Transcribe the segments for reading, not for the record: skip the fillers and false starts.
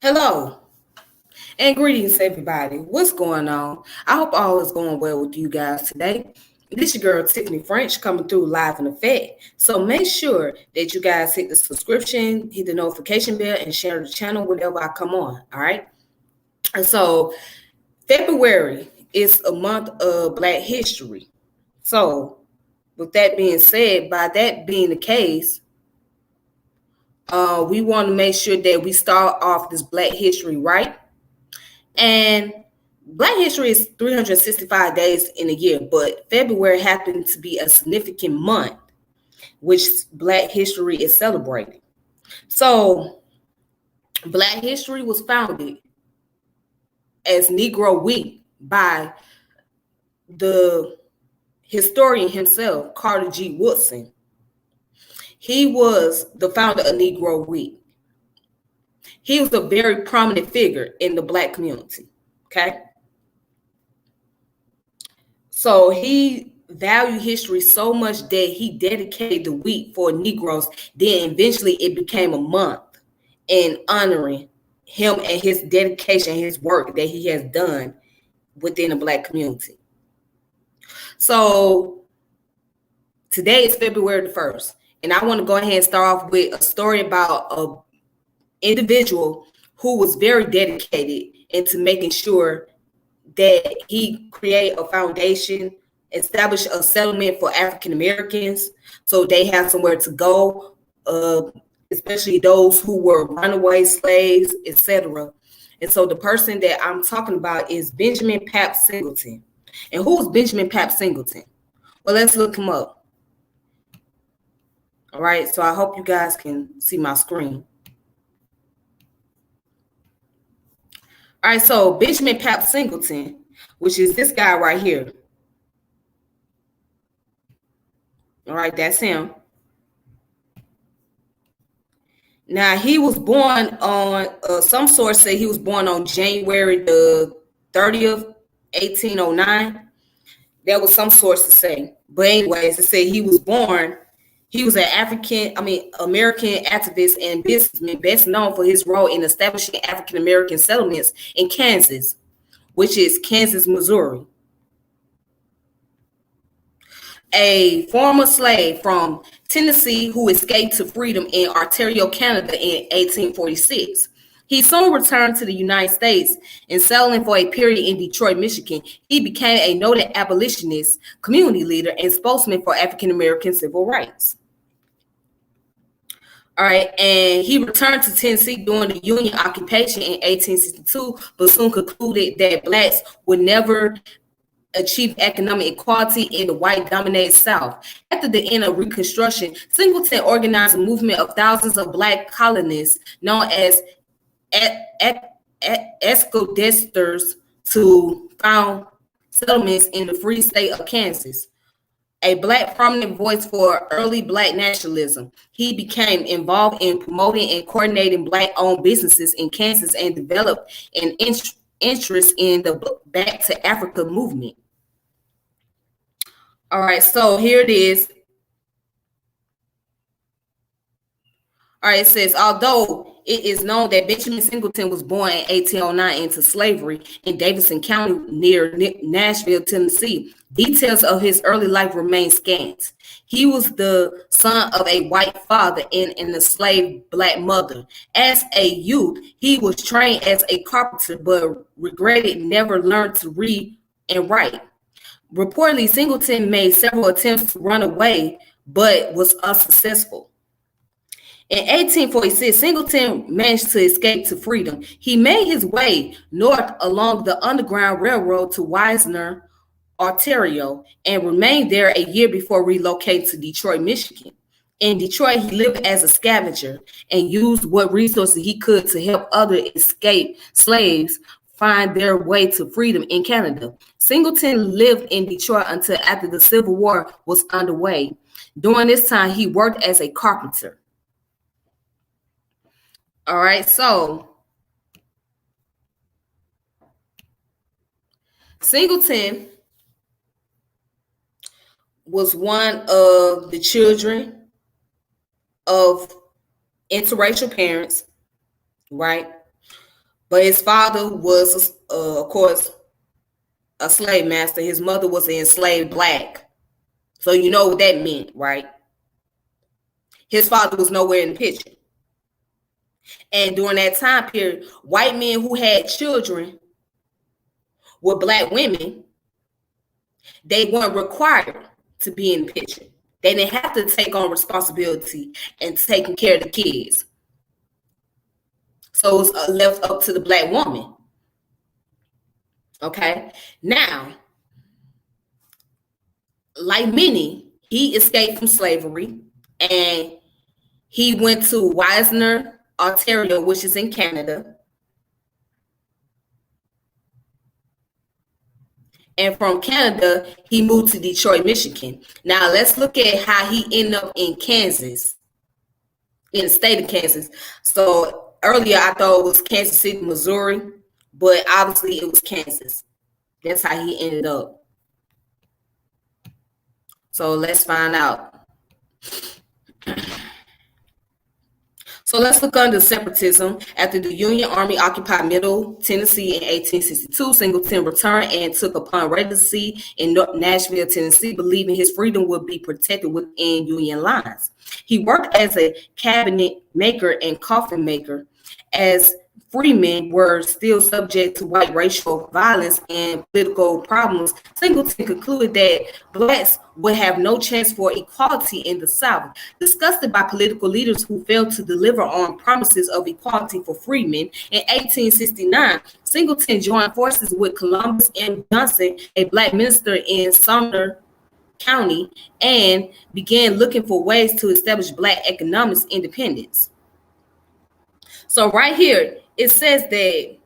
Hello and greetings, everybody. What's going on? I hope all is going well with you guys today. This your girl Tiffany French coming through live in effect. So make sure that you guys hit the subscription, hit the notification bell, and share the channel whenever I come on. All right. And so February is a month of Black History. So with that being said, by that being the case, we want to make sure that we start off this Black History right. And Black History is 365 days in a year, but February happened to be a significant month which Black History is celebrating. So Black History was founded as Negro Week by the historian himself, Carter G. Woodson. He was the founder of Negro Week. He was a very prominent figure in the Black community, okay? So he valued history so much that he dedicated the week for Negroes. Then eventually it became a month in honoring him and his dedication, his work that he has done within the Black community. So today is February the 1st, and I want to go ahead and start off with a story about a individual who was very dedicated into making sure that he create a foundation, establish a settlement for African Americans so they have somewhere to go, especially those who were runaway slaves, etc. And so the person that I'm talking about is Benjamin Pap Singleton. And who is Benjamin Pap Singleton? Well, let's look him up. All right, so I hope you guys can see my screen. All right, so Benjamin Pap Singleton, which is this guy right here. All right, that's him. Now, he was born on, some sources say he was born on January the 30th, 1809. That was some sources say. But anyways, it said he was born. He was an American activist and businessman best known for his role in establishing African American settlements in Kansas, which is Kansas, Missouri. A former slave from Tennessee who escaped to freedom in Ontario, Canada in 1846. He soon returned to the United States and settling for a period in Detroit, Michigan. He became a noted abolitionist, community leader, and spokesman for African American civil rights. All right, and he returned to Tennessee during the Union occupation in 1862, but soon concluded that Blacks would never achieve economic equality in the white-dominated South. After the end of Reconstruction, Singleton organized a movement of thousands of Black colonists known as Escodesters to found settlements in the free state of Kansas. A Black prominent voice for early Black nationalism, he became involved in promoting and coordinating Black-owned businesses in Kansas and developed an interest in the Back to Africa movement. All right, so here it is. All right, it says, although it is known that Benjamin Singleton was born in 1809 into slavery in Davidson County near Nashville, Tennessee, details of his early life remain scant. He was the son of a white father and an enslaved Black mother. As a youth, he was trained as a carpenter, but regretted never learned to read and write. Reportedly, Singleton made several attempts to run away, but was unsuccessful. In 1846, Singleton managed to escape to freedom. He made his way north along the Underground Railroad to Wisner, Ontario, and remained there a year before relocating to Detroit, Michigan. In Detroit, he lived as a scavenger and used what resources he could to help other escaped slaves find their way to freedom in Canada. Singleton lived in Detroit until after the Civil War was underway. During this time, he worked as a carpenter. All right, so Singleton was one of the children of interracial parents, right? But his father was, of course, a slave master. His mother was an enslaved black. So you know what that meant, right? His father was nowhere in the picture. And during that time period, white men who had children with black women, they weren't required to be in the picture. They didn't have to take on responsibility and taking care of the kids. So it was left up to the black woman. Okay. Now, like many, he escaped from slavery and he went to Wisner, Ontario, which is in Canada. And from Canada, he moved to Detroit, Michigan. Now, let's look at how he ended up in Kansas, in the state of Kansas. So earlier, I thought it was Kansas City, Missouri, but obviously it was Kansas. That's how he ended up. So let's find out. So let's look under separatism. After the Union Army occupied Middle Tennessee in 1862, Singleton returned and took upon residency in Nashville, Tennessee, believing his freedom would be protected within Union lines. He worked as a cabinet maker and coffin maker. As freemen were still subject to white racial violence and political problems, Singleton concluded that blacks would have no chance for equality in the South. Disgusted by political leaders who failed to deliver on promises of equality for freemen, in 1869, Singleton joined forces with Columbus M. Johnson, a black minister in Sumner County, and began looking for ways to establish black economic independence. So right here, it says that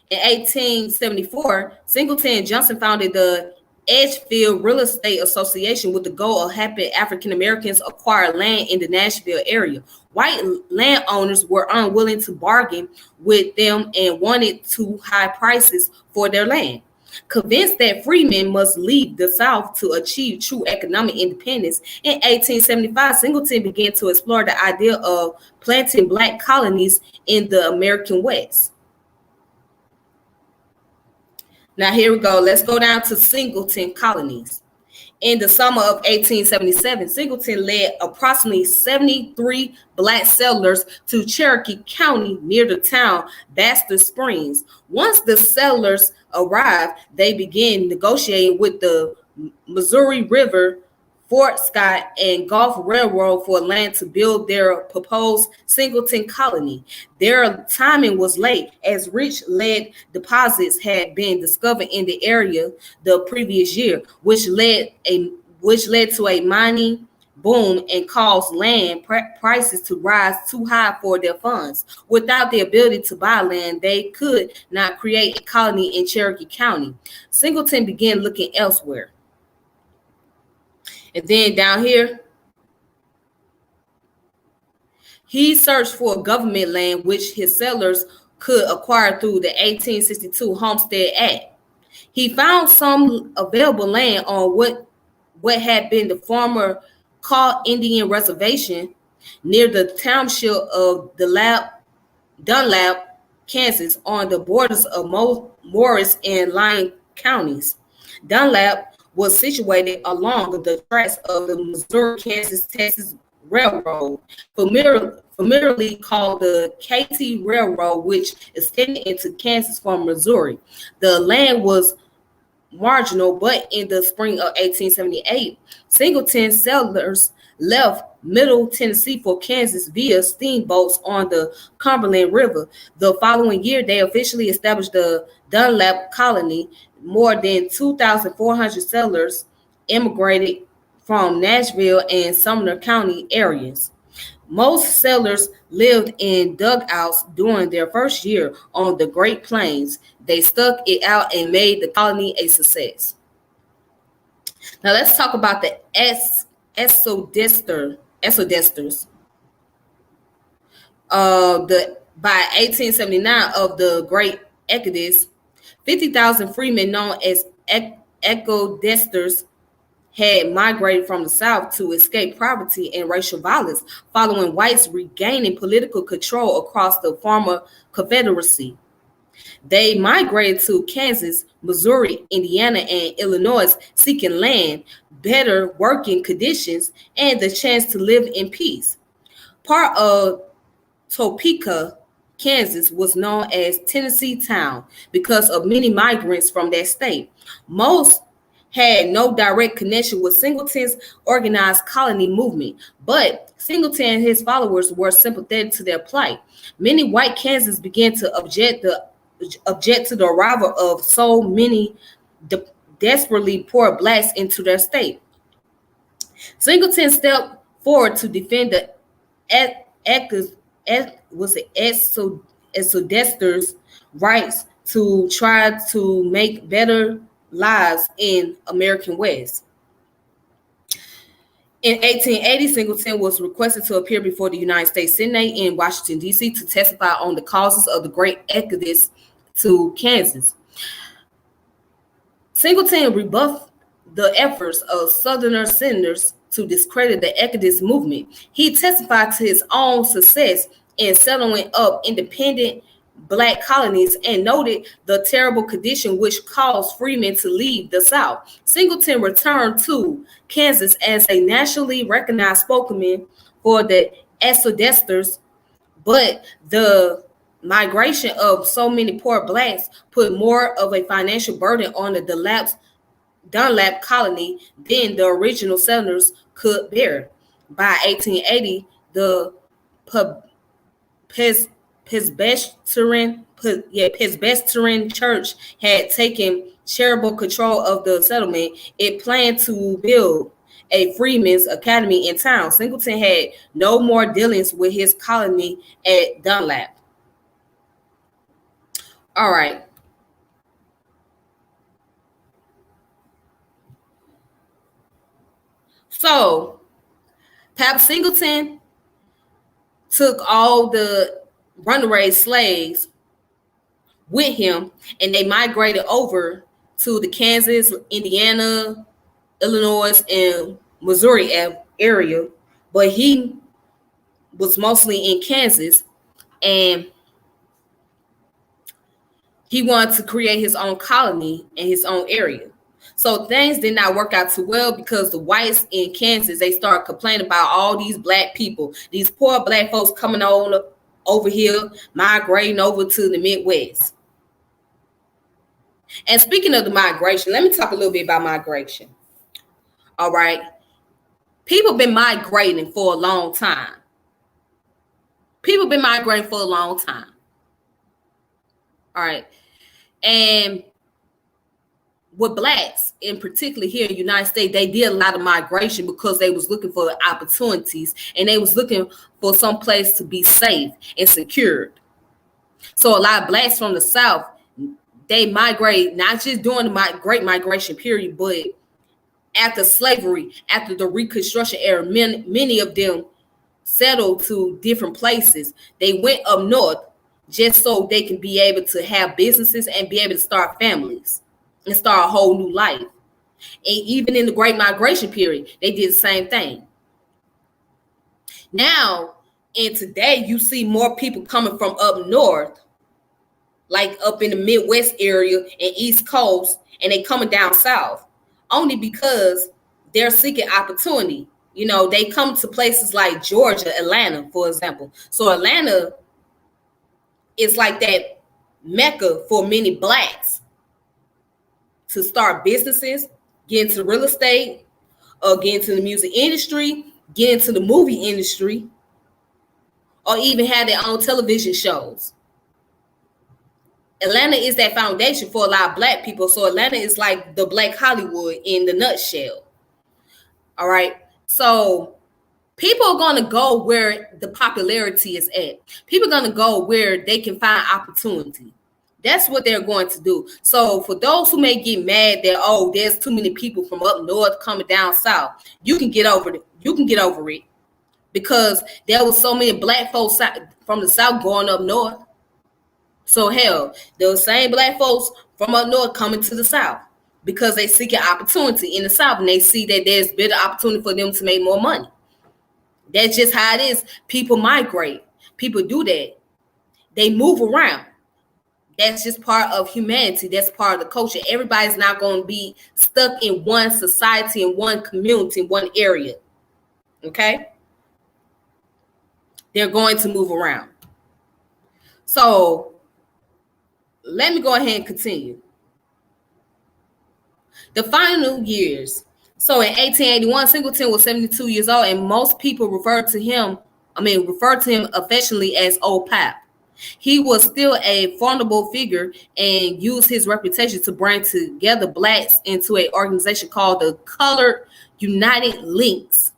in 1874, Singleton and Johnson founded the Edgefield Real Estate Association with the goal of helping African Americans acquire land in the Nashville area. White landowners were unwilling to bargain with them and wanted too high prices for their land. Convinced that freemen must leave the South to achieve true economic independence, in 1875, Singleton began to explore the idea of planting black colonies in the American West. Now here we go. Let's go down to Singleton colonies. In the summer of 1877, Singleton led approximately 73 black settlers to Cherokee County near the town Baxter Springs. Once the settlers arrived, they began negotiating with the Missouri River, Fort Scott, and Gulf Railroad for land to build their proposed Singleton colony. Their timing was late, as rich lead deposits had been discovered in the area the previous year, which led to a mining boom and caused land prices to rise too high for their funds. Without the ability to buy land, they could not create a colony in Cherokee County. Singleton began looking elsewhere. And then down here, he searched for government land which his settlers could acquire through the 1862 Homestead Act. He found some available land on what had been the former Kaw Indian Reservation near the township of Dunlap, Kansas, on the borders of Morris and Lyon counties. Dunlap was situated along the tracks of the Missouri-Kansas-Texas Railroad, familiarly called the KT Railroad, which extended into Kansas from Missouri. The land was marginal, but in the spring of 1878, Singleton settlers left Middle Tennessee for Kansas via steamboats on the Cumberland River. The following year, they officially established the Dunlap colony. More than 2,400 settlers immigrated from Nashville and Sumner County areas. Most settlers lived in dugouts during their first year on the Great Plains. They stuck it out and made the colony a success. Now let's talk about the Exodusters. By 1879 of the Great Exodus, 50,000 freemen known as Exodusters had migrated from the South to escape poverty and racial violence following whites regaining political control across the former Confederacy. They migrated to Kansas, Missouri, Indiana, and Illinois, seeking land, better working conditions, and the chance to live in peace. Part of Topeka, Kansas was known as Tennessee Town because of many migrants from that state. Most had no direct connection with Singleton's organized colony movement, but Singleton and his followers were sympathetic to their plight. Many white Kansans began to object to the arrival of so many desperately poor blacks into their state. Singleton stepped forward to defend the exodusters' rights to try to make better lives in American West. In 1880, Singleton was requested to appear before the United States Senate in Washington, D.C. to testify on the causes of the Great Exodus to Kansas. Singleton rebuffed the efforts of Southern senators to discredit the Exodus movement. He testified to his own success in settling up independent Black colonies and noted the terrible condition which caused freemen to leave the South. Singleton returned to Kansas as a nationally recognized spokesman for the exodusters, but the migration of so many poor Blacks put more of a financial burden on the Dunlap colony than the original settlers could bear. By 1880, the Presbyterian Church had taken charitable control of the settlement. It planned to build a freemen's academy in town. Singleton had no more dealings with his colony at Dunlap. All right. So, Pap Singleton took all the runaway slaves with him, and they migrated over to the Kansas, Indiana, Illinois, and Missouri area. But he was mostly in Kansas, and he wanted to create his own colony in his own area. So things did not work out too well because the whites in Kansas, they started complaining about all these Black people, these poor Black folks coming on over here, migrating over to the Midwest. And speaking of the migration, let me talk a little bit about migration. All right. People been migrating for a long time. All right. And with Blacks, in particular here in the United States, they did a lot of migration because they was looking for opportunities and they was looking for some place to be safe and secured. So a lot of Blacks from the South, they migrate not just during the Great Migration period, but after slavery, after the Reconstruction era, many of them settled to different places. They went up north just so they can be able to have businesses and be able to start families and start a whole new life. And even in the Great Migration period, they did the same thing. Now, and today, you see more people coming from up north, like up in the Midwest area and East Coast, and they coming down south, only because they're seeking opportunity. You know, they come to places like Georgia, Atlanta, for example. So Atlanta is like that mecca for many Blacks to start businesses, get into real estate, or get into the music industry, get into the movie industry, or even have their own television shows. Atlanta is that foundation for a lot of Black people. So Atlanta is like the Black Hollywood in the nutshell. All right. So people are going to go where the popularity is at. People are going to go where they can find opportunity. That's what they're going to do. So for those who may get mad that, oh, there's too many people from up north coming down south, you can get over it. You can get over it because there was so many Black folks from the South going up north. So hell, those same Black folks from up north coming to the South. because they seek an opportunity in the South and they see that there's better opportunity for them to make more money. That's just how it is. People migrate. People do that. They move around. That's just part of humanity. That's part of the culture. Everybody's not going to be stuck in one society, in one community, in one area. Okay? They're going to move around. So let me go ahead and continue. The final years. So in 1881, Singleton was 72 years old, and most people refer to him affectionately as Old Pap. He was still a formidable figure and used his reputation to bring together blacks into an organization called the Colored United Links.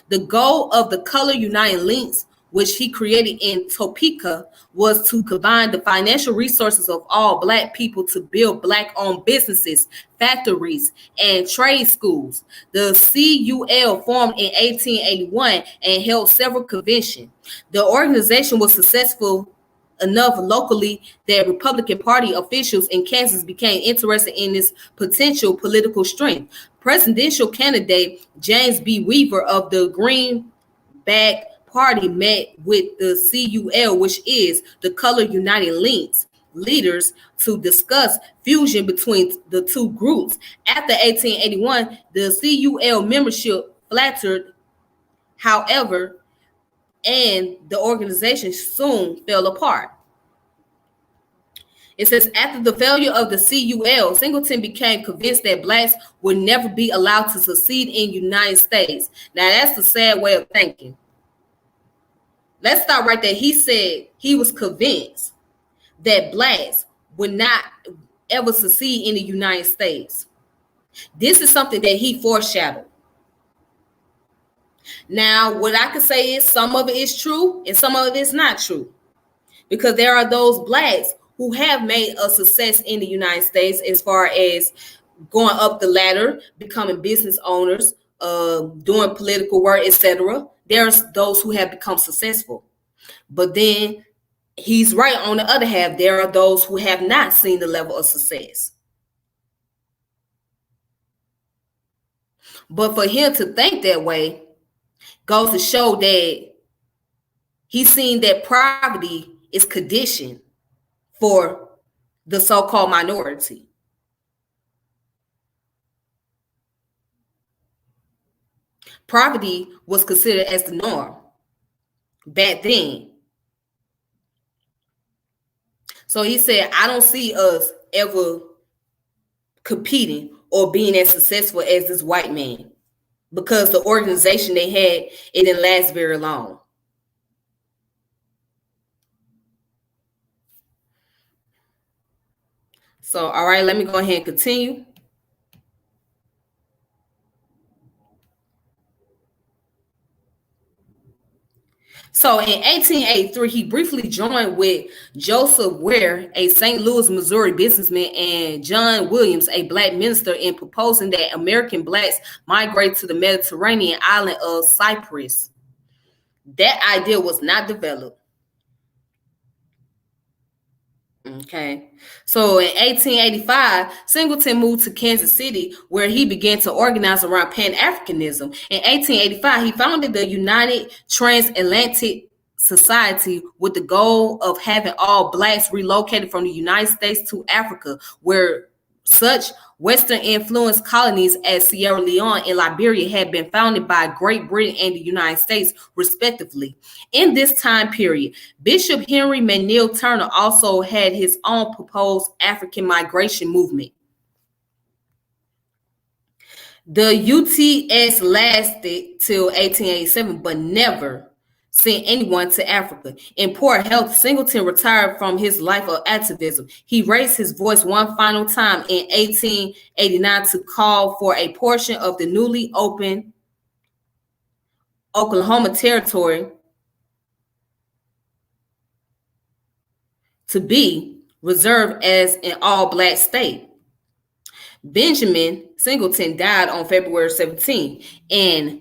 The goal of the Colored United Links, which he created in Topeka, was to combine the financial resources of all black people to build black-owned businesses, factories, and trade schools. The CUL formed in 1881 and held several conventions. The organization was successful enough locally that Republican Party officials in Kansas became interested in its potential political strength. Presidential candidate James B. Weaver of the Greenback Party met with the CUL, which is the Colored United Links, leaders to discuss fusion between the two groups. After 1881, the CUL membership flattered, however, and the organization soon fell apart. It says, after the failure of the CUL, Singleton became convinced that blacks would never be allowed to succeed in the United States. Now, that's the sad way of thinking. Let's stop right there. He said he was convinced that blacks would not ever succeed in the United States. This is something that he foreshadowed. Now, what I could say is some of it is true and some of it is not true, because there are those blacks who have made a success in the United States as far as going up the ladder, becoming business owners, doing political work, etc. There's those who have become successful. But then he's right on the other half. There are those who have not seen the level of success. But for him to think that way goes to show that he's seen that poverty is conditioned for the so-called minority. Poverty was considered as the norm back then. So he said, I don't see us ever competing or being as successful as this white man, because the organization they had, it didn't last very long. So, all right, let me go ahead and continue. So in 1883, he briefly joined with Joseph Ware, a St. Louis, Missouri businessman, and John Williams, a black minister, in proposing that American blacks migrate to the Mediterranean island of Cyprus. That idea was not developed. Okay, so in 1885, Singleton moved to Kansas City, where he began to organize around Pan-Africanism. In 1885, he founded the United Transatlantic Society with the goal of having all blacks relocated from the United States to Africa, where such Western influence colonies as Sierra Leone and Liberia had been founded by Great Britain and the United States, respectively. In this time period, Bishop Henry McNeill Turner also had his own proposed African migration movement. The UTS lasted till 1887, but never sent anyone to Africa. In poor health, Singleton retired from his life of activism. He raised his voice one final time in 1889 to call for a portion of the newly opened Oklahoma Territory to be reserved as an all-black state. Benjamin Singleton died on February 17 in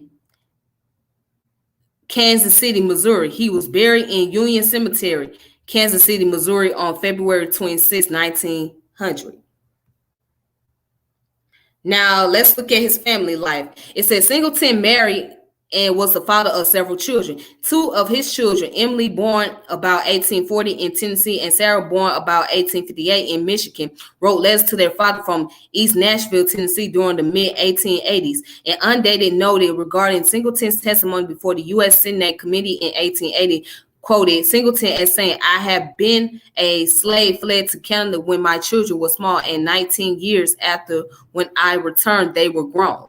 Kansas City, Missouri. He was buried in Union Cemetery, Kansas City, Missouri on February 26, 1900. Now, let's look at his family life. It says Singleton married and was the father of several children. Two of his children, Emily, born about 1840 in Tennessee, and Sarah, born about 1858 in Michigan, wrote letters to their father from East Nashville, Tennessee during the mid-1880s. An undated note regarding Singleton's testimony before the U.S. Senate Committee in 1880 quoted Singleton as saying, "I have been a slave, fled to Canada when my children were small, and 19 years after when I returned, they were grown."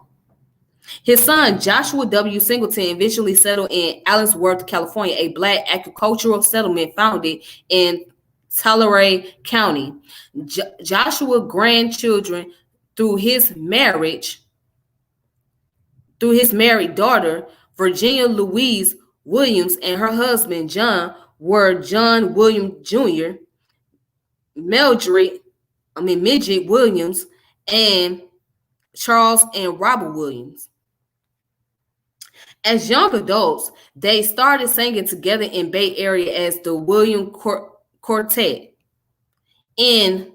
His son, Joshua W. Singleton, eventually settled in Allensworth, California, a Black agricultural settlement founded in Tulare County. Joshua grandchildren through his married daughter, Virginia Louise Williams, and her husband, John, were John William Jr., Midget Williams, and Charles and Robert Williams. As young adults, they started singing together in Bay Area as the William Quartet. In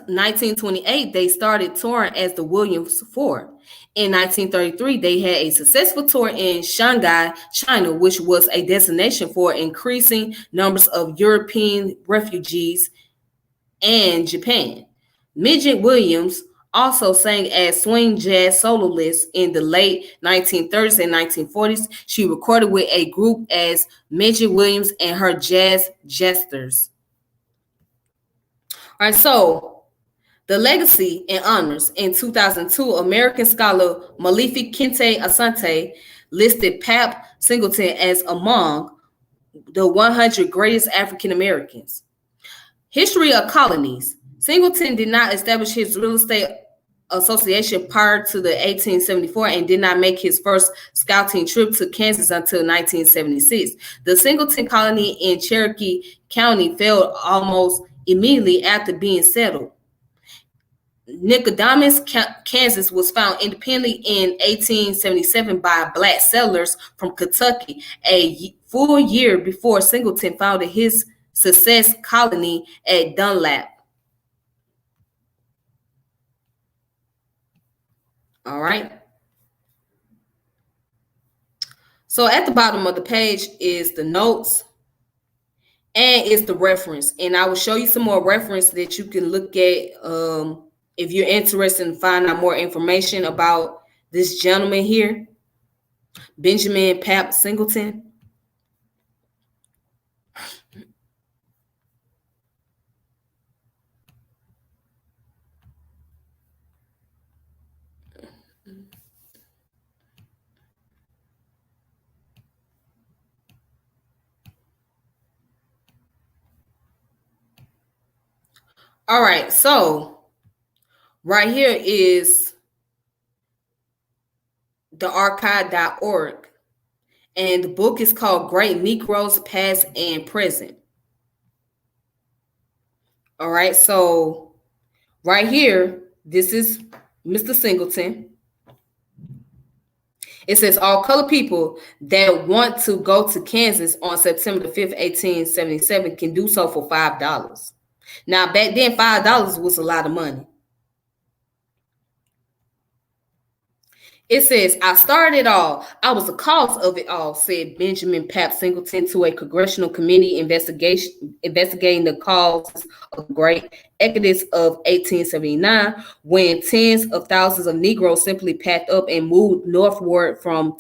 1928, they started touring as the Williams Four. In 1933, they had a successful tour in Shanghai, China, which was a destination for increasing numbers of European refugees, and Japan. Midget Williams also sang as swing jazz soloist in the late 1930s and 1940s. She recorded with a group as Midget Williams and her Jazz Jesters. All right, so the legacy and honors. In 2002, American scholar Malifi Kente Asante listed Pap Singleton as among the 100 greatest African Americans. History of colonies. Singleton did not establish his real estate association prior to the 1874 and did not make his first scouting trip to Kansas until 1976. The Singleton colony in Cherokee County failed almost immediately after being settled. Nicodemus, Kansas was found independently in 1877 by Black settlers from Kentucky, a full year before Singleton founded his Success colony at Dunlap. All right. So at the bottom of the page is the notes and it's the reference. And I will show you some more reference that you can look at if you're interested in finding out more information about this gentleman here, Benjamin Pap Singleton. All right, so right here is the archive.org, and the book is called Great Negroes Past and Present. All right, so right here, this is Mr. Singleton. It says all colored people that want to go to Kansas on September the 5th, 1877 can do so for $5. Now, back then, $5 was a lot of money. It says, I started it all. I was the cause of it all, said Benjamin Pap Singleton to a congressional committee investigating the causes of the Great Exodus of 1879, when tens of thousands of Negroes simply packed up and moved northward from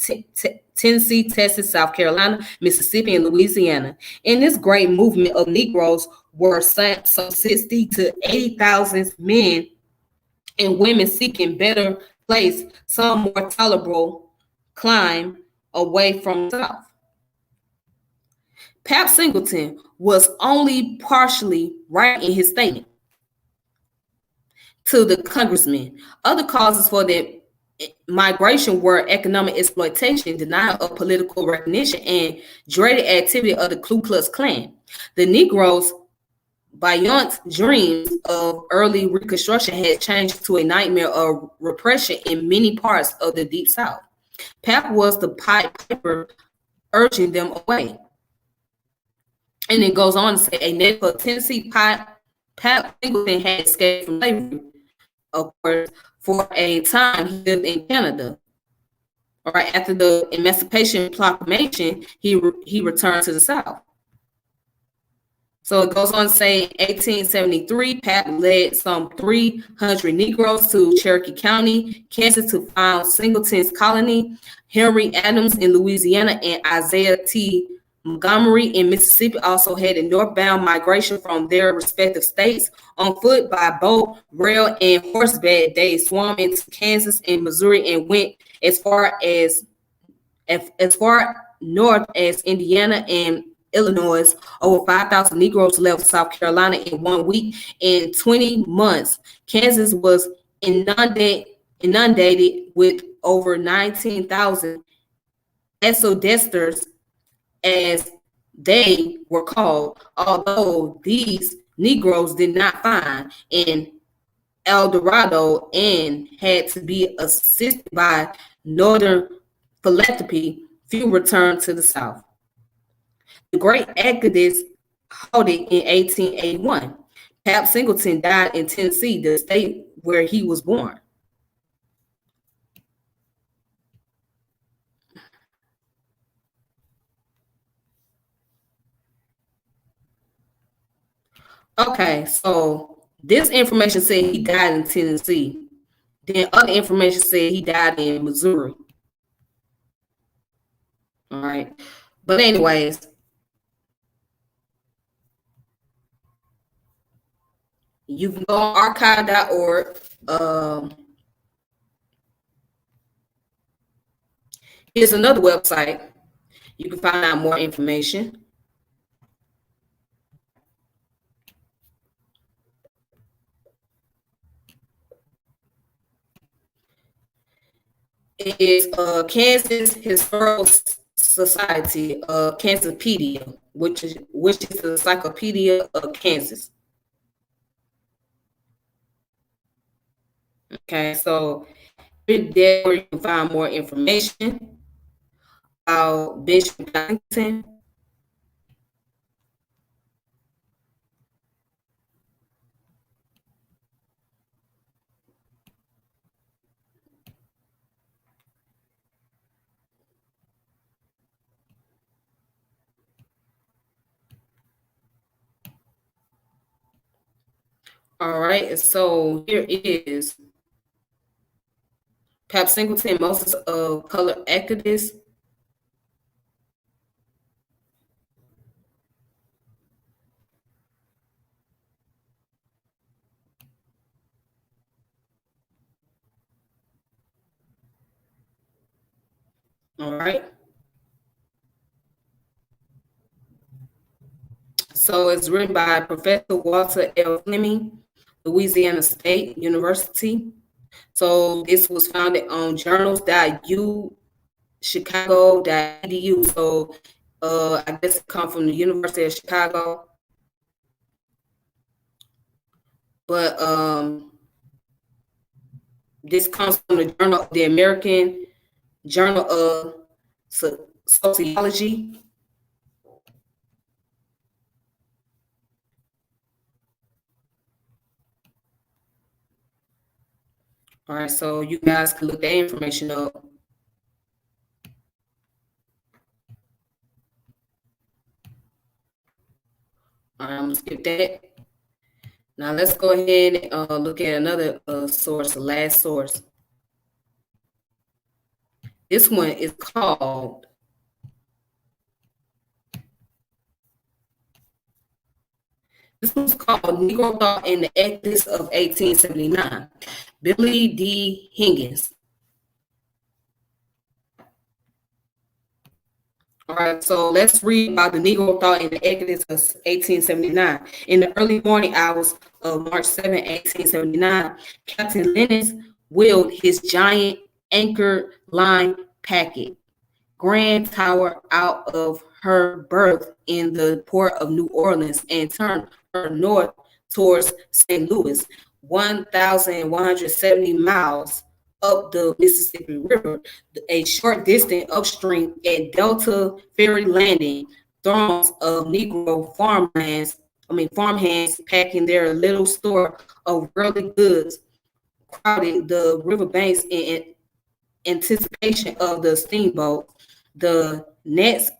Tennessee, Texas, South Carolina, Mississippi, and Louisiana. In this great movement of Negroes were some 60 to 80,000 men and women seeking better place, some more tolerable climb away from the South. Pap Singleton was only partially right in his statement to the congressman. Other causes for the migration were economic exploitation, denial of political recognition, and dreaded activity of the Ku Klux Klan. The Negroes' buoyant dreams of early Reconstruction had changed to a nightmare of repression in many parts of the Deep South. Pap was the piper urging them away. And it goes on to say, a native of Tennessee, Pap Singleton had escaped from slavery, of course, For a time, he lived in Canada. All right, after the Emancipation Proclamation, he returned to the South. So it goes on to say, in 1873, Pap led some 300 Negroes to Cherokee County, Kansas, to found Singleton's colony. Henry Adams in Louisiana and Isaiah T. Montgomery in Mississippi also had a northbound migration from their respective states. On foot, by boat, rail, and horseback, they swarmed into Kansas and Missouri and went as far north as Indiana and Illinois. Over 5,000 Negroes left South Carolina in 1 week. In 20 months, Kansas was inundated with over 19,000 exodusters, as they were called, although these Negroes did not find in El Dorado and had to be assisted by Northern philanthropy. Few returned to the South. The Great Exodus halted in 1881. Pap Singleton died in Tennessee, the state where he was born. Okay, so this information said he died in Tennessee. Then other information said he died in Missouri. All right. But anyways, you can go on archive.org. Here's another website. You can find out more information. It is Kansas Historical Society, Kansaspedia, which is the Encyclopedia of Kansas. Okay, so there where you can find more information about Bishop Singleton. All right, so here is Pap Singleton, Moses of Color Exodus. All right. So it's written by Professor Walter L. Fleming, Louisiana State University. So this was founded on journals.uchicago.edu. So I guess it comes from the University of Chicago. But this comes from the American Journal of Sociology. All right, so you guys can look that information up. All right, I'm gonna skip that. Now let's go ahead and look at another source, the last source. This one is called Negro Thought in the Exodus of 1879. Billy D. Higgins. All right, so let's read about the Negro Thought in the Exodus of 1879. In the early morning hours of March 7, 1879, Captain Lennox wheeled his giant anchor line packet Grand Tower out of her berth in the port of New Orleans and turned her north towards St. Louis, 1,170 miles up the Mississippi River. A short distance upstream at Delta Ferry Landing, throngs of Negro farmhands packing their little store of worldly goods crowded the riverbanks in anticipation of the steamboat. The next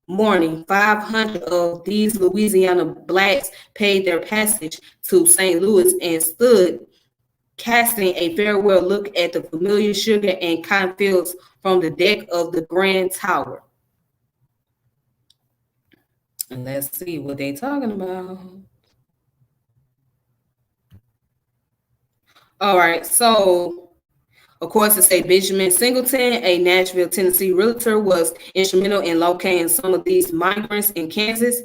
morning, 500 of these Louisiana blacks paid their passage to St. Louis and stood casting a farewell look at the familiar sugar and cotton fields from the deck of the Grand Tower. And let's see what they're talking about. All right, so of course, it say Benjamin Singleton, a Nashville, Tennessee realtor, was instrumental in locating some of these migrants in Kansas.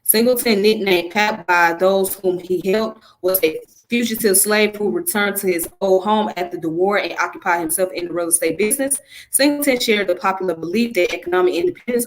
Singleton, nicknamed Pap by those whom he helped, was a fugitive slave who returned to his old home after the war and occupied himself in the real estate business. Singleton shared the popular belief that economic independence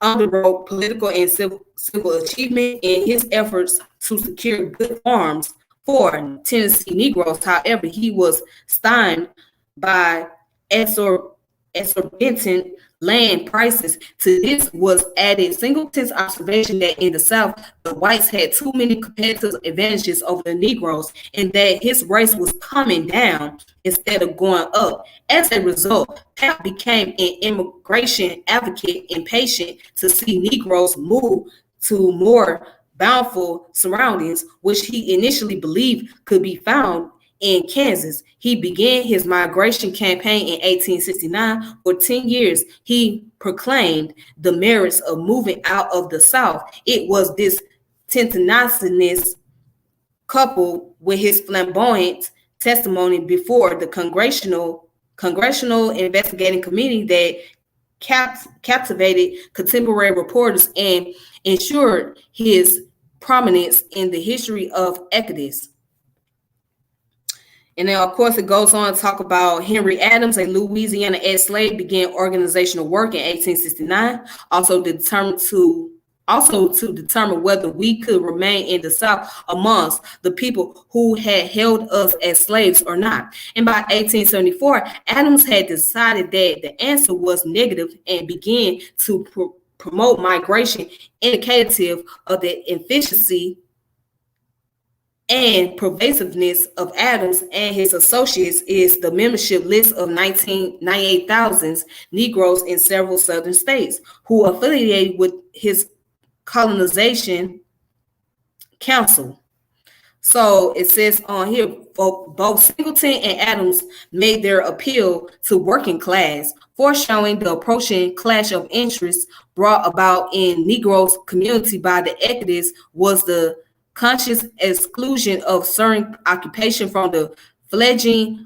underwrote political and civil achievement in his efforts to secure good farms for Tennessee Negroes. However, he was stymied by exorbitant land prices. To this was added Singleton's observation that in the South, the whites had too many competitive advantages over the Negroes and that his race was coming down instead of going up. As a result, Pap became an immigration advocate, impatient to see Negroes move to more bountiful surroundings, which he initially believed could be found in Kansas. He began his migration campaign in 1869. For 10 years, he proclaimed the merits of moving out of the South. It was this tenaciousness, coupled with his flamboyant testimony before the Congressional Investigating Committee, that captivated contemporary reporters and ensured his prominence in the history of Exodus. And then, of course, it goes on to talk about Henry Adams, a Louisiana ex-slave, began organizational work in 1869, also to determine whether we could remain in the South amongst the people who had held us as slaves or not. And by 1874, Adams had decided that the answer was negative and began to promote migration, indicative of the efficiency and pervasiveness of Adams and his associates is the membership list of 98,000 Negroes in several southern states who affiliated with his colonization council. So it says on here, both Singleton and Adams made their appeal to working class, foreshadowing the approaching clash of interests brought about in Negroes community by the Exodus was the conscious exclusion of certain occupation from the fledgling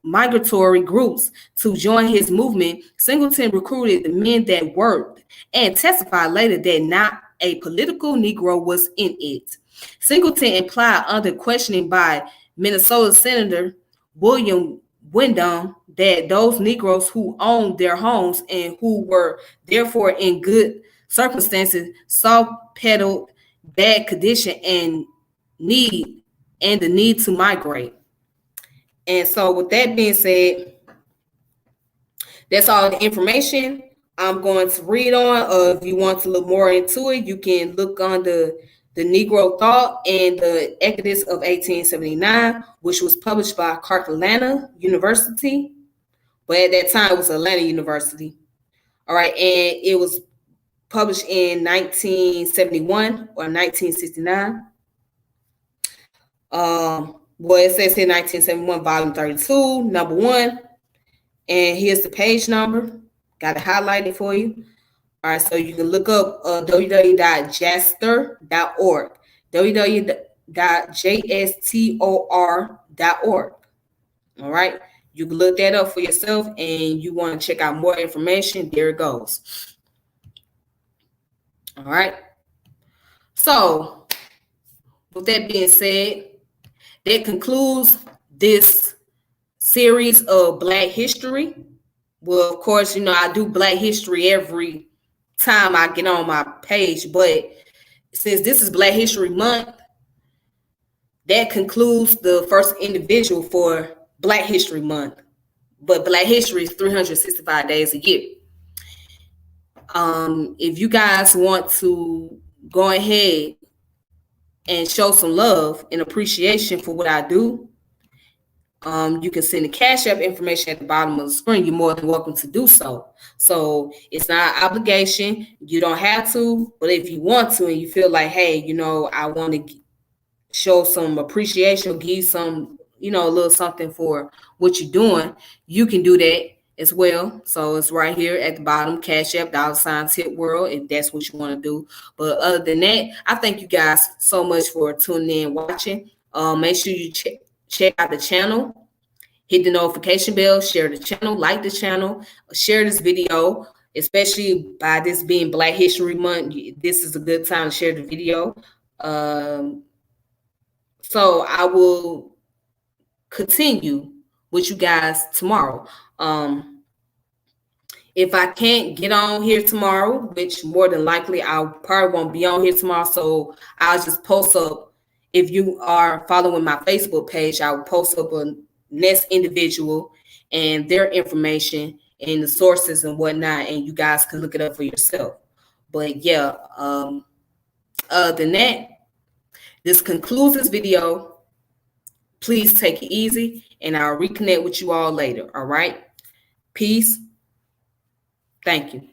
migratory groups. To join his movement, Singleton recruited the men that worked and testified later that not a political Negro was in it. Singleton implied under questioning by Minnesota Senator William Windom that those Negroes who owned their homes and who were therefore in good circumstances soft-pedaled bad condition and the need to migrate. And so with that being said, that's all the information I'm going to read on. If you want to look more into it, you can look on the Negro Thought and the Exodus of 1879, which was published by Atlanta University. But at that time, it was Atlanta University. All right, and it was published in 1971 or 1969. Well, it says here 1971, volume 32, number 1. And here's the page number. Got it highlighted for you. All right, so you can look up www.jastor.org, www.jastor.org. All right, you can look that up for yourself, and you want to check out more information, there it goes. All right. So, with that being said, that concludes this series of Black history. Well, of course, I do Black history every time I get on my page, but since this is Black History Month, that concludes the first individual for Black History Month. But Black history is 365 days a year. If you guys want to go ahead and show some love and appreciation for what I do, you can send the Cash App information at the bottom of the screen. You're more than welcome to do so. So it's not an obligation. You don't have to, but if you want to and you feel like, hey, you know, I want to show some appreciation, give you some, you know, a little something for what you're doing, you can do that as well. So it's right here at the bottom, Cash App, $Tip World, if that's what you want to do. But other than that, I thank you guys so much for tuning in, watching. Make sure you check out the channel, hit the notification bell, share the channel, like the channel, share this video, especially by this being Black History Month. This is a good time to share the video. So I will continue with you guys tomorrow. If I can't get on here tomorrow, which more than likely I probably won't be on here tomorrow, so I'll just post up. If you are following my Facebook page, I will post up a next individual and their information and the sources and whatnot, and you guys can look it up for yourself. But yeah, other than that, this concludes this video. Please take it easy, and I'll reconnect with you all later. All right. Peace. Thank you.